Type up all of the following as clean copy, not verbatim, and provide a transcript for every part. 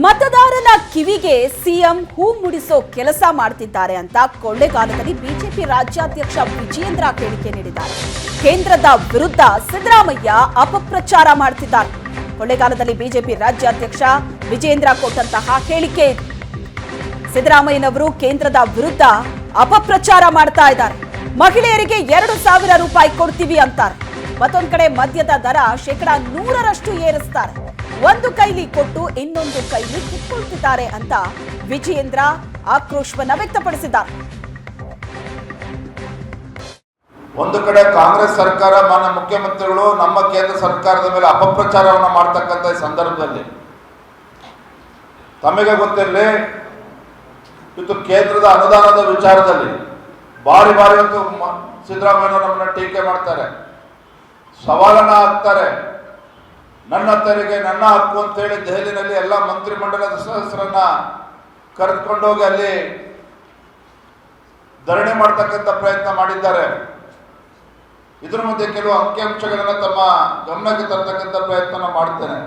ಮತದಾರನ ಕಿವಿಗೆ ಸಿಎಂ ಹೂ ಮುಡಿಸೋ ಕೆಲಸ ಮಾಡ್ತಿದ್ದಾರೆ ಅಂತ ಕೊಳ್ಳೇಗಾಲದಲ್ಲಿ ಬಿಜೆಪಿ ರಾಜ್ಯಾಧ್ಯಕ್ಷ ವಿಜಯೇಂದ್ರ ಹೇಳಿಕೆ ನೀಡಿದ್ದಾರೆ. ಕೇಂದ್ರದ ವಿರುದ್ಧ ಸಿದ್ದರಾಮಯ್ಯ ಅಪಪ್ರಚಾರ ಮಾಡ್ತಿದ್ದಾರೆ. ಕೊಳ್ಳೇಗಾಲದಲ್ಲಿ ಬಿಜೆಪಿ ರಾಜ್ಯಾಧ್ಯಕ್ಷ ವಿಜಯೇಂದ್ರ ಕೊಟ್ಟಂತಹ ಹೇಳಿಕೆ ಇದು. ಸಿದ್ದರಾಮಯ್ಯನವರು ಕೇಂದ್ರದ ವಿರುದ್ಧ ಅಪಪ್ರಚಾರ ಮಾಡ್ತಾ ಇದ್ದಾರೆ. ಮಹಿಳೆಯರಿಗೆ 2,000 ರೂಪಾಯಿ ಕೊಡ್ತೀವಿ ಅಂತಾರೆ. ಮತ್ತೊಂದು ಕಡೆ ಮದ್ಯದ ದರ 100% ಏರಿಸ್ತಾರೆ. ಒಂದು ಕೈಲಿ ಕೊಟ್ಟು ಇನ್ನೊಂದು ಕೈಲಿ ಕಿತ್ಕೊಳ್ತಿದ್ದಾರೆ ಅಂತ ವಿಜಯೇಂದ್ರ ಆಕ್ರೋಶವನ್ನ ವ್ಯಕ್ತಪಡಿಸಿದ್ದಾರೆ. ಒಂದು ಕಡೆ ಕಾಂಗ್ರೆಸ್ ಸರ್ಕಾರ ಮಾನ್ಯ ಮುಖ್ಯಮಂತ್ರಿಗಳು ನಮ್ಮ ಕೇಂದ್ರ ಸರ್ಕಾರದ ಮೇಲೆ ಅಪಪ್ರಚಾರವನ್ನು ಮಾಡ್ತಕ್ಕಂಥ ಸಂದರ್ಭದಲ್ಲಿ ತಮಗೆ ಗೊತ್ತಿರಲಿ, ಇವತ್ತು ಕೇಂದ್ರದ ಅನುದಾನದ ವಿಚಾರದಲ್ಲಿ ಬಾರಿ ಸಿದ್ದರಾಮಯ್ಯ ನಮ್ಮನ್ನ ಟೀಕೆ ಮಾಡ್ತಾರೆ, ಸವಾಲನ್ನ ಹಾಕ್ತಾರೆ. ನನ್ನ ತೆರಿಗೆ ನನ್ನ ಹಕ್ಕು ಅಂತೇಳಿ ದೆಹಲಿನಲ್ಲಿ ಎಲ್ಲ ಮಂತ್ರಿಮಂಡಲದ ಸದಸ್ಯರನ್ನ ಕರೆದುಕೊಂಡೋಗಿ ಅಲ್ಲಿ ಧರಣಿ ಮಾಡ್ತಕ್ಕಂಥ ಪ್ರಯತ್ನ ಮಾಡಿದ್ದಾರೆ. ಇದ್ರ ಮಧ್ಯೆ ಕೆಲವು ಅಂಕಿಅಂಶಗಳನ್ನ ತಮ್ಮ ಗಮನಕ್ಕೆ ತರ್ತಕ್ಕಂಥ ಪ್ರಯತ್ನ ಮಾಡ್ತೇನೆ.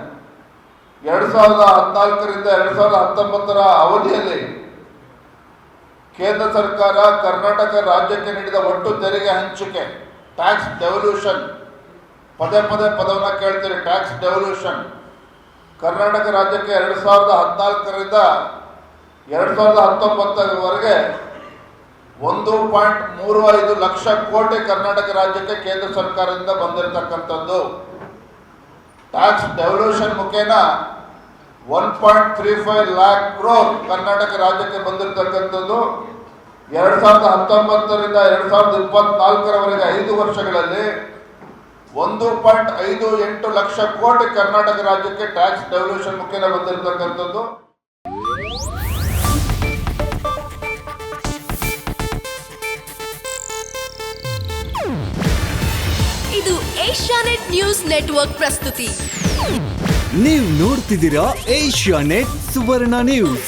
2014ರಿಂದ 2019ರ ಅವಧಿಯಲ್ಲಿ ಕೇಂದ್ರ ಸರ್ಕಾರ ಕರ್ನಾಟಕ ರಾಜ್ಯಕ್ಕೆ ನೀಡಿದ ಒಟ್ಟು ತೆರಿಗೆ ಹಂಚಿಕೆ, ಟ್ಯಾಕ್ಸ್ ಡೆವಲ್ಯೂಷನ್, ಪದೇ ಪದವನ್ನು ಕೇಳ್ತೀರಿ, ಟ್ಯಾಕ್ಸ್ ಡೆವಲ್ಯೂಷನ್, ಕರ್ನಾಟಕ ರಾಜ್ಯಕ್ಕೆ 2014ರಿಂದ 2019ವರೆಗೆ 1.35 ಲಕ್ಷ ಕೋಟಿ ಕರ್ನಾಟಕ ರಾಜ್ಯಕ್ಕೆ ಕೇಂದ್ರ ಸರ್ಕಾರದಿಂದ ಬಂದಿರತಕ್ಕಂಥದ್ದು. ಟ್ಯಾಕ್ಸ್ ಡೆವಲ್ಯೂಷನ್ ಮುಖೇನ 1.35 ಲ್ಯಾಕ್ ಕ್ರೋರ್ ಕರ್ನಾಟಕ ರಾಜ್ಯಕ್ಕೆ ಬಂದಿರತಕ್ಕಂಥದ್ದು. 2019ರಿಂದ 2024ರವರೆಗೆ 5 ವರ್ಷಗಳಲ್ಲಿ 1.58 ಲಕ್ಷ ಕೋಟಿ ಕರ್ನಾಟಕ ರಾಜ್ಯಕ್ಕೆ ಟ್ಯಾಕ್ಸ್ ಡೆವಲ್ಯೂಷನ್ ಮುಖೇನ ಬಂದಿರತಕ್ಕಂಥದ್ದು. ಇದು ಏಷ್ಯಾನೆಟ್ ನ್ಯೂಸ್ ನೆಟ್ವರ್ಕ್ ಪ್ರಸ್ತುತಿ. ನೀವು ನೋಡ್ತಿದ್ದೀರಾ ಏಷ್ಯಾನೆಟ್ ಸುವರ್ಣ ನ್ಯೂಸ್.